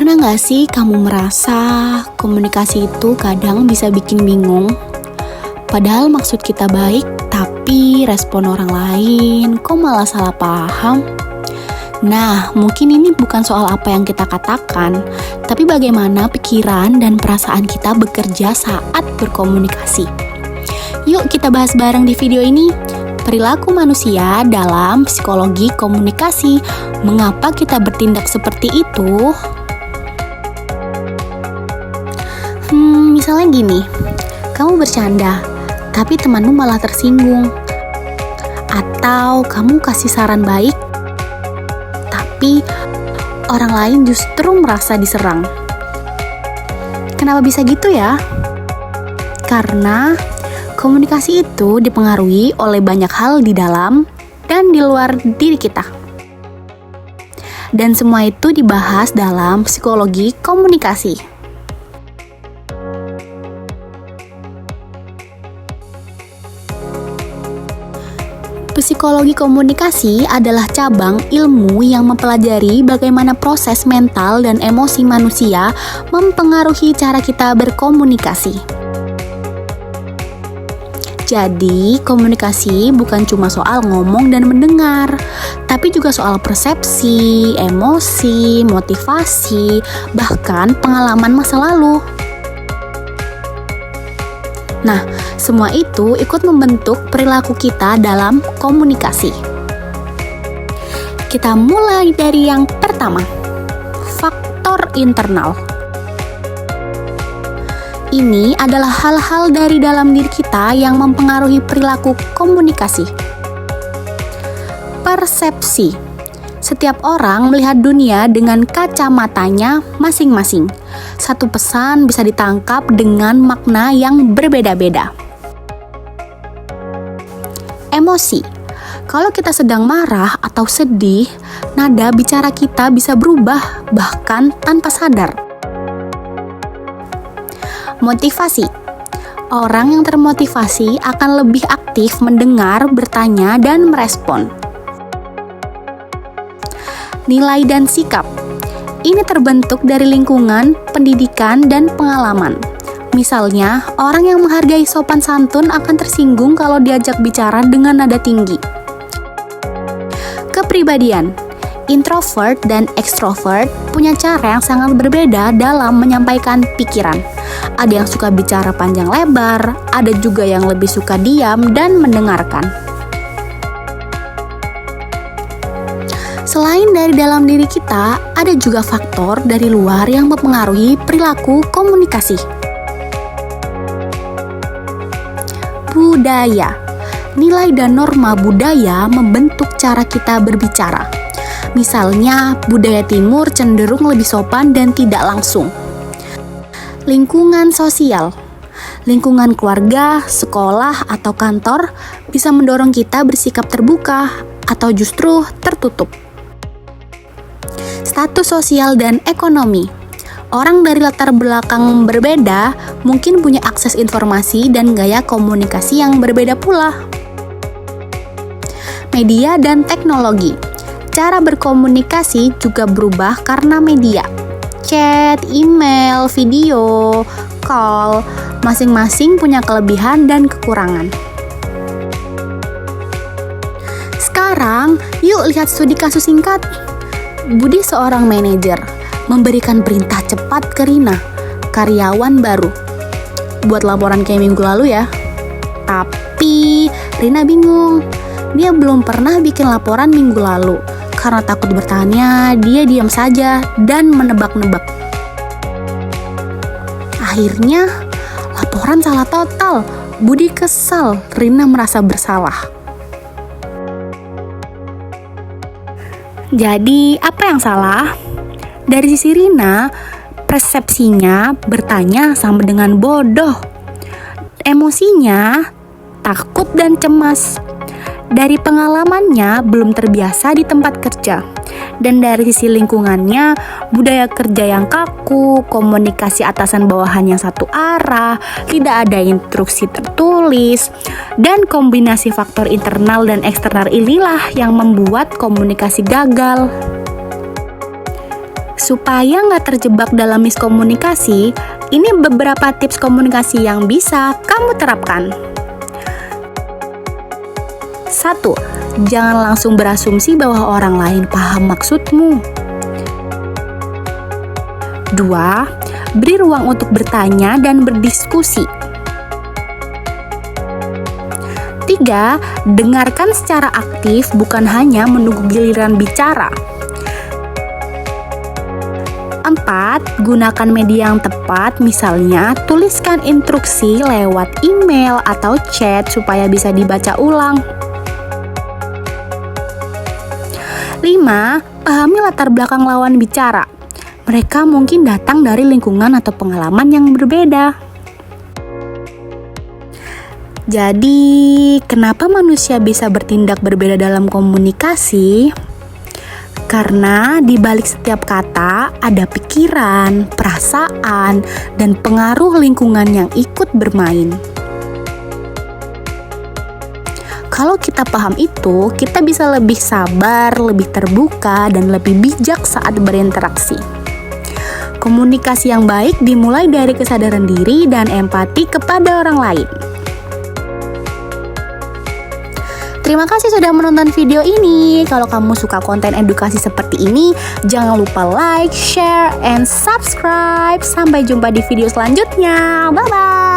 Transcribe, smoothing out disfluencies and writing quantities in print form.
Pernah gak sih kamu merasa komunikasi itu kadang bisa bikin bingung? Padahal maksud kita baik, tapi respon orang lain kok malah salah paham? Nah, mungkin ini bukan soal apa yang kita katakan, tapi bagaimana pikiran dan perasaan kita bekerja saat berkomunikasi. Yuk kita bahas bareng di video ini. Perilaku manusia dalam psikologi komunikasi. Mengapa kita bertindak seperti itu? Misalnya gini, kamu bercanda, tapi temanmu malah tersinggung. Atau kamu kasih saran baik, tapi orang lain justru merasa diserang. Kenapa bisa gitu ya? Karena komunikasi itu dipengaruhi oleh banyak hal di dalam dan di luar diri kita. Dan semua itu dibahas dalam psikologi komunikasi. Psikologi komunikasi adalah cabang ilmu yang mempelajari bagaimana proses mental dan emosi manusia mempengaruhi cara kita berkomunikasi. Jadi, komunikasi bukan cuma soal ngomong dan mendengar, tapi juga soal persepsi, emosi, motivasi, bahkan pengalaman masa lalu. Nah, semua itu ikut membentuk perilaku kita dalam komunikasi. Kita mulai dari yang pertama, faktor internal. Ini adalah hal-hal dari dalam diri kita yang mempengaruhi perilaku komunikasi. Persepsi. Setiap orang melihat dunia dengan kacamatanya masing-masing. Satu pesan bisa ditangkap dengan makna yang berbeda-beda. Emosi. Kalau kita sedang marah atau sedih, nada bicara kita bisa berubah bahkan tanpa sadar. Motivasi. Orang yang termotivasi akan lebih aktif mendengar, bertanya, dan merespon. Nilai dan sikap. Ini terbentuk dari lingkungan, pendidikan, dan pengalaman. Misalnya, orang yang menghargai sopan santun akan tersinggung kalau diajak bicara dengan nada tinggi. Kepribadian. Introvert dan extrovert punya cara yang sangat berbeda dalam menyampaikan pikiran. Ada yang suka bicara panjang lebar, ada juga yang lebih suka diam dan mendengarkan. Selain dari dalam diri kita, ada juga faktor dari luar yang mempengaruhi perilaku komunikasi. Budaya. Nilai dan norma budaya membentuk cara kita berbicara. Misalnya, budaya timur cenderung lebih sopan dan tidak langsung. Lingkungan sosial. Lingkungan keluarga, sekolah, atau kantor bisa mendorong kita bersikap terbuka atau justru tertutup. Status sosial dan ekonomi. Orang dari latar belakang berbeda mungkin punya akses informasi dan gaya komunikasi yang berbeda pula. Media dan teknologi. Cara berkomunikasi juga berubah karena media. Chat, email, video, call, masing-masing punya kelebihan dan kekurangan. Sekarang, yuk lihat studi kasus singkat. Budi seorang manajer memberikan perintah cepat ke Rina, karyawan baru, buat laporan kayak minggu lalu ya. Tapi Rina bingung, dia belum pernah bikin laporan minggu lalu. Karena takut bertanya, dia diam saja dan menebak-nebak. Akhirnya laporan salah total. Budi kesal, Rina merasa bersalah. Jadi, apa yang salah? Dari sisi Rina, persepsinya bertanya sama dengan bodoh. Emosinya takut dan cemas. Dari pengalamannya belum terbiasa di tempat kerja. Dan dari sisi lingkungannya, budaya kerja yang kaku, komunikasi atasan bawahan yang satu arah, tidak ada instruksi tertulis, dan kombinasi faktor internal dan eksternal inilah yang membuat komunikasi gagal. Supaya nggak terjebak dalam miskomunikasi, ini beberapa tips komunikasi yang bisa kamu terapkan. 1. Jangan langsung berasumsi bahwa orang lain paham maksudmu. 2. Beri ruang untuk bertanya dan berdiskusi. 3. Dengarkan secara aktif, bukan hanya menunggu giliran bicara. 4. Gunakan media yang tepat, misalnya tuliskan instruksi lewat email atau chat supaya bisa dibaca ulang. 5. Pahami latar belakang lawan bicara. Mereka mungkin datang dari lingkungan atau pengalaman yang berbeda. Jadi, kenapa manusia bisa bertindak berbeda dalam komunikasi? Karena di balik setiap kata ada pikiran, perasaan, dan pengaruh lingkungan yang ikut bermain. Kalau kita paham itu, kita bisa lebih sabar, lebih terbuka, dan lebih bijak saat berinteraksi. Komunikasi yang baik dimulai dari kesadaran diri dan empati kepada orang lain. Terima kasih sudah menonton video ini. Kalau kamu suka konten edukasi seperti ini, jangan lupa like, share, and subscribe. Sampai jumpa di video selanjutnya. Bye-bye.